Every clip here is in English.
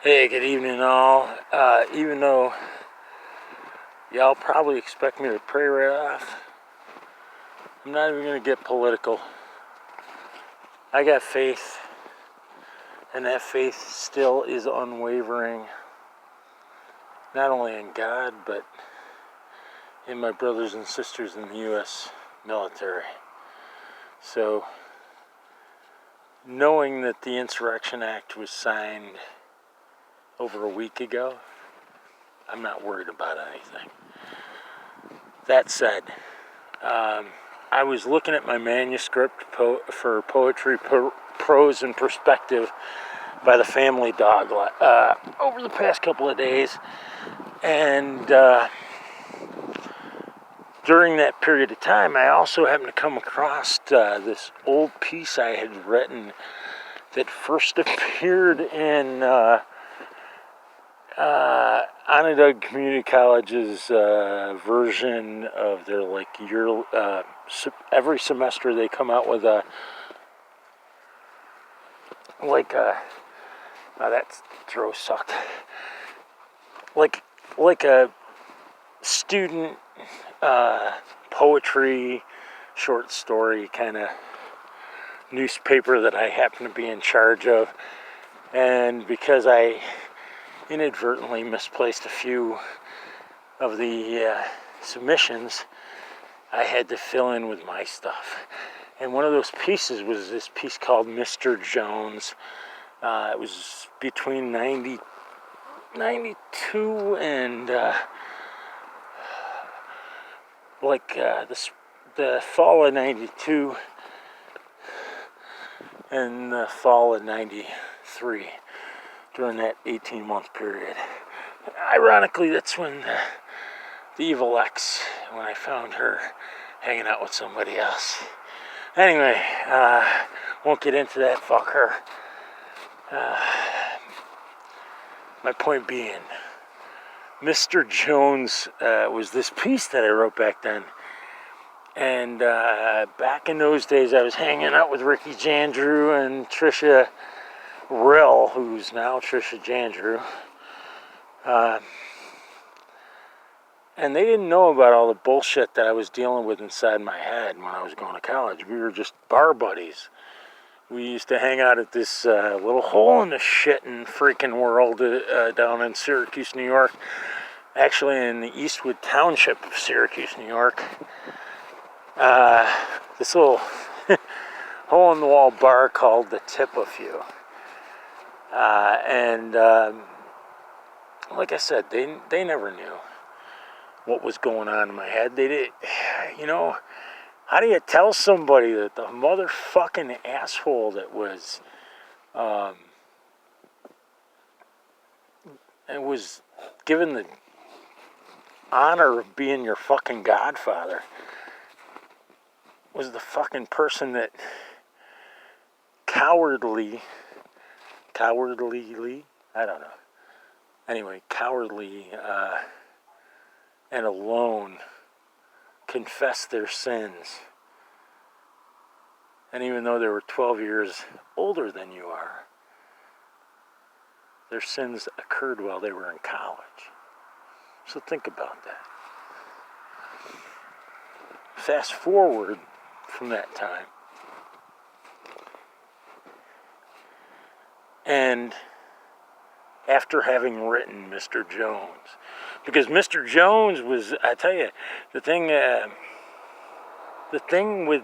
Hey, good evening, all. Even though y'all probably expect me to pray right off, I'm not even going to get political. I got faith, and that faith still is unwavering, not only in God, but in my brothers and sisters in the U.S. military. So, knowing that the Insurrection Act was signed over a week ago, I'm not worried about anything. That said, I was looking at my manuscript for Poetry, Prose, and Perspective by the Family Dog over the past couple of days. And during that period of time, I also happened to come across this old piece I had written that first appeared in Onondaga Community College's version of their year. Every semester they come out with a that throw sucked. Like a student poetry, short story kind of newspaper that I happen to be in charge of, and because I inadvertently misplaced a few of the submissions, I had to fill in with my stuff. And one of those pieces was this piece called Mr. Jones. It was between 92 and the fall of 92 and the fall of 93, during that 18-month period. Ironically, that's when the evil ex, when I found her hanging out with somebody else. Anyway, won't get into that, fuck her. My point being, Mr. Jones was this piece that I wrote back then. And back in those days, I was hanging out with Ricky Jandrew and Trisha Rill, who's now Trisha Jandrew. And they didn't know about all the bullshit that I was dealing with inside my head when I was going to college. We were just bar buddies. We used to hang out at this little hole in the shitting freaking world down in Syracuse, New York. Actually, in the Eastwood Township of Syracuse, New York. This little hole-in-the-wall bar called the Tip a Few. And like I said, they never knew what was going on in my head. They did, how do you tell somebody that the motherfucking asshole that was, and was given the honor of being your fucking godfather, was the fucking person that cowardly, I don't know. Anyway, cowardly and alone confessed their sins. And even though they were 12 years older than you are, their sins occurred while they were in college. So think about that. Fast forward from that time, and after having written Mr. Jones, because Mr. Jones was, I tell you, the thing with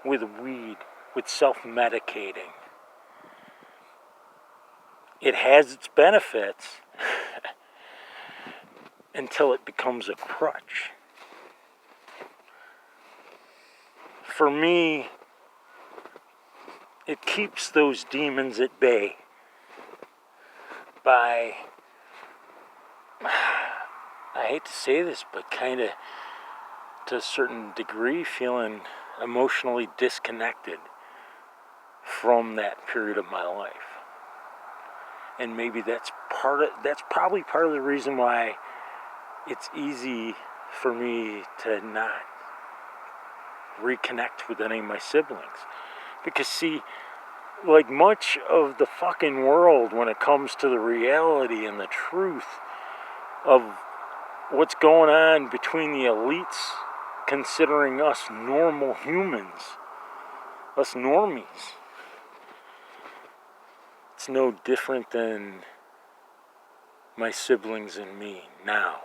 weed, with self-medicating, it has its benefits until it becomes a crutch. For me, it keeps those demons at bay by, I hate to say this, but kind of to a certain degree feeling emotionally disconnected from that period of my life. And maybe that's probably part of the reason why it's easy for me to not reconnect with any of my siblings. Because see, like much of the fucking world when it comes to the reality and the truth of what's going on between the elites considering us normal humans, us normies. It's no different than my siblings and me now.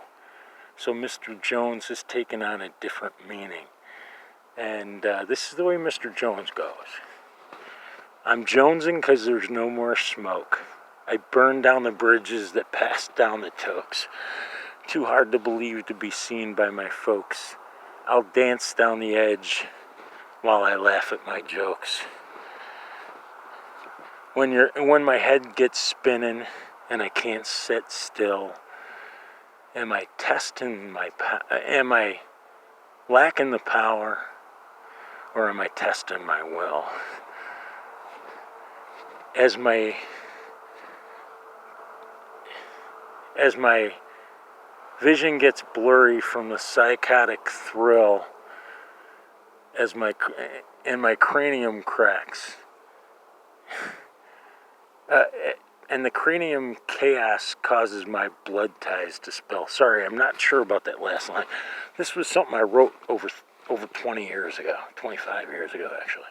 So Mr. Jones has taken on a different meaning. And this is the way Mr. Jones goes. I'm jonesing because there's no more smoke. I burn down the bridges that pass down the tokes. Too hard to believe to be seen by my folks. I'll dance down the edge while I laugh at my jokes. When my head gets spinning and I can't sit still, am I lacking the power, or am I testing my will? As my vision gets blurry from the psychotic thrill, and my cranium cracks, and the cranium chaos causes my blood ties to spill. Sorry, I'm not sure about that last line. This was something I wrote over 20 years ago, 25 years ago, actually.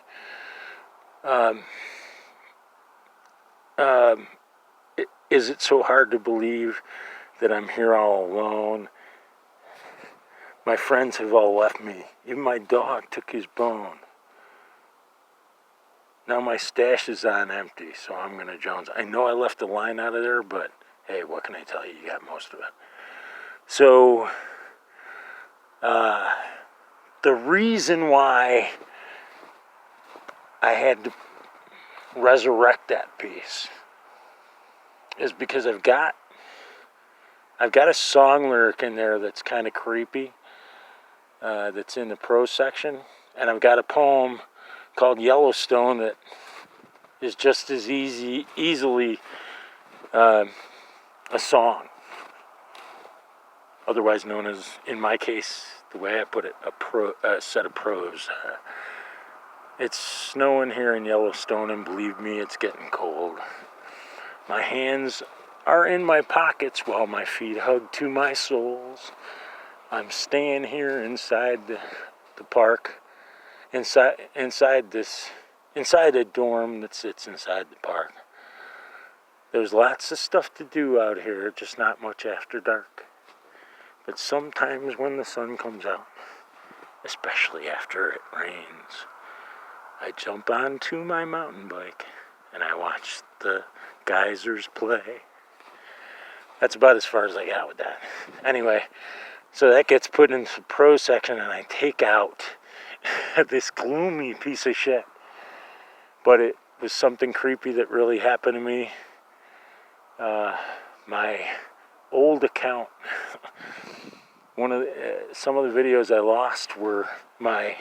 Is it so hard to believe that I'm here all alone? My friends have all left me. Even my dog took his bone. Now my stash is on empty, so I'm going to Jones. I know I left a line out of there, but hey, what can I tell you? You got most of it. So, the reason why I had to resurrect that piece is because I've got a song lyric in there that's kind of creepy, that's in the prose section, and I've got a poem called Yellowstone that is just as easily a song, otherwise known as, in my case, the way I put it, a set of prose. It's snowing here in Yellowstone, and believe me, it's getting cold. My hands are in my pockets while my feet hug to my soles. I'm staying here inside the park, inside a dorm that sits inside the park. There's lots of stuff to do out here, just not much after dark. But sometimes when the sun comes out, especially after it rains, I jump onto my mountain bike and I watch the geysers play. That's about as far as I got with that. Anyway, so that gets put into the prose section, and I take out this gloomy piece of shit. But it was something creepy that really happened to me. My old account, some of the videos I lost were my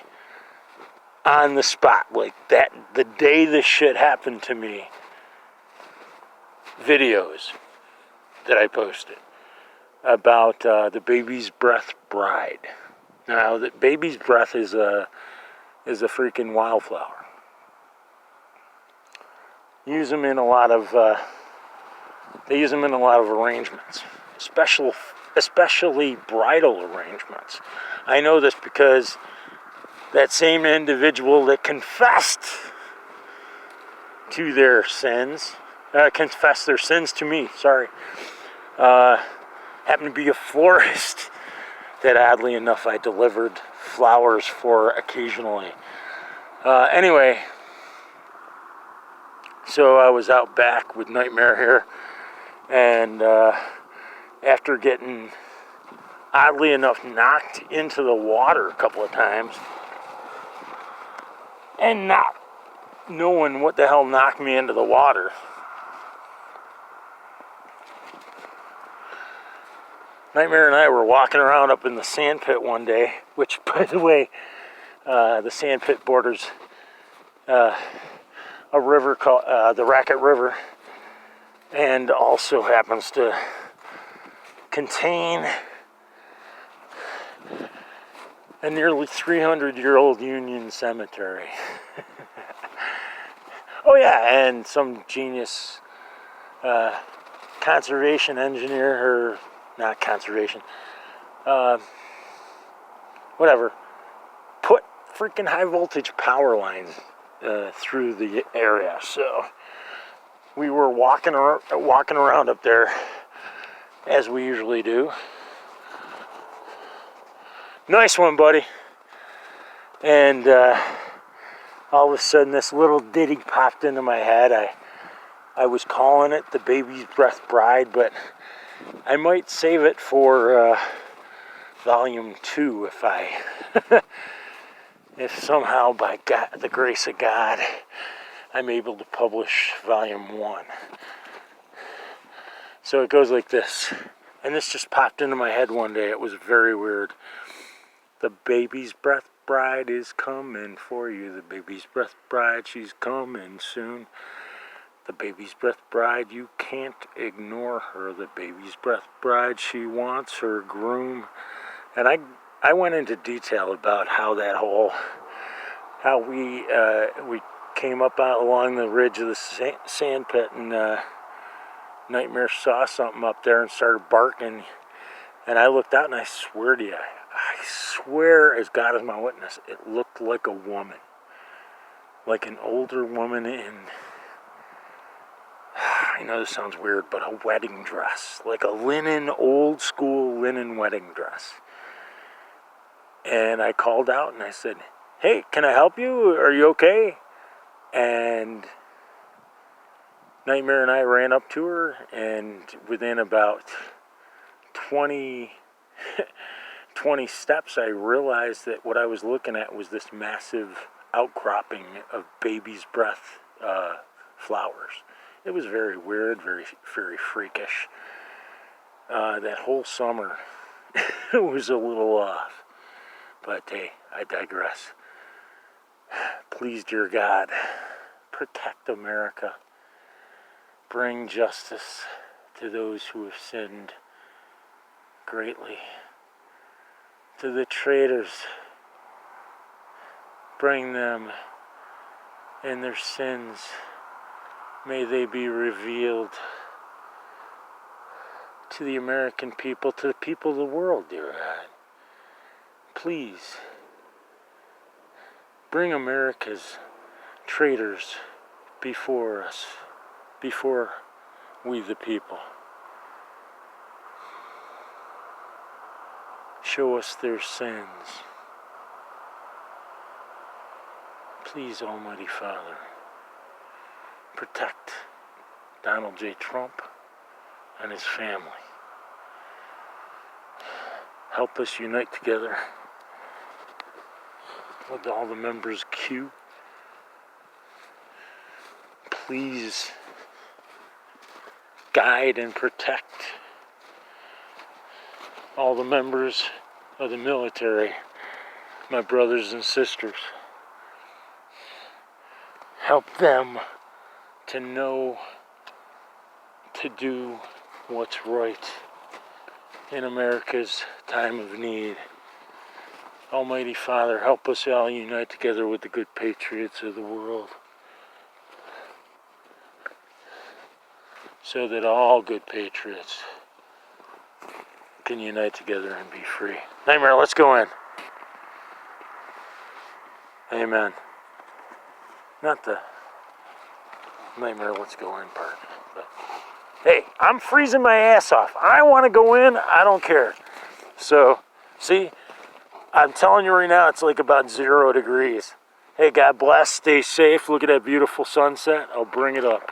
on the spot, like that, the day this shit happened to me, videos that I posted about the baby's breath bride. Now, the baby's breath is a freaking wildflower. They use them in a lot of arrangements, especially bridal arrangements. I know this because that same individual that confessed their sins to me, happened to be a florist that, oddly enough, I delivered flowers for occasionally. Anyway, so I was out back with Nightmare here, and after getting, oddly enough, knocked into the water a couple of times, and not knowing what the hell knocked me into the water, Nightmare and I were walking around up in the sand pit one day, which, by the way, the sand pit borders a river called the Racket River, and also happens to contain a nearly 300-year-old Union cemetery. Oh yeah, and some genius conservation engineer, or not conservation, whatever, put freaking high voltage power lines through the area. So we were walking around up there as we usually do. Nice one, buddy. And all of a sudden this little ditty popped into my head. I was calling it the Baby's Breath Bride, but I might save it for volume 2 if if somehow by God, the grace of God, I'm able to publish volume 1. So it goes like this, and this just popped into my head one day. It was very weird. The Baby's Breath Bride is coming for you. The Baby's Breath Bride, she's coming soon. The Baby's Breath Bride, you can't ignore her. The Baby's Breath Bride, she wants her groom. And I went into detail about how we came up out along the ridge of the sand pit, and Nightmare saw something up there and started barking. And I looked out, and I swear to you, I swear as God is my witness, it looked like a woman. Like an older woman in, I know this sounds weird, but a wedding dress. Like a old school linen wedding dress. And I called out and I said, "Hey, can I help you? Are you okay?" And Nightmare and I ran up to her, and within about 20 steps, I realized that what I was looking at was this massive outcropping of baby's breath flowers. It was very weird, very, very freakish. That whole summer, it was a little off. But hey, I digress. Please, dear God, protect America. Bring justice to those who have sinned greatly. To the traitors, bring them and their sins. May they be revealed to the American people, to the people of the world, dear God. Please, bring America's traitors before us, before we the people. Show us their sins. Please, Almighty Father, protect Donald J. Trump and his family. Help us unite together with all the members Q. Please guide and protect all the members of the military, my brothers and sisters. Help them to know to do what's right in America's time of need. Almighty Father, help us all unite together with the good patriots of the world, so that all good patriots can unite together and be free. Nightmare, let's go in. Amen. Not the Nightmare, let's go in part. But, hey, I'm freezing my ass off. I want to go in. I don't care. So, see, I'm telling you right now, it's like about 0 degrees. Hey, God bless. Stay safe. Look at that beautiful sunset. I'll bring it up.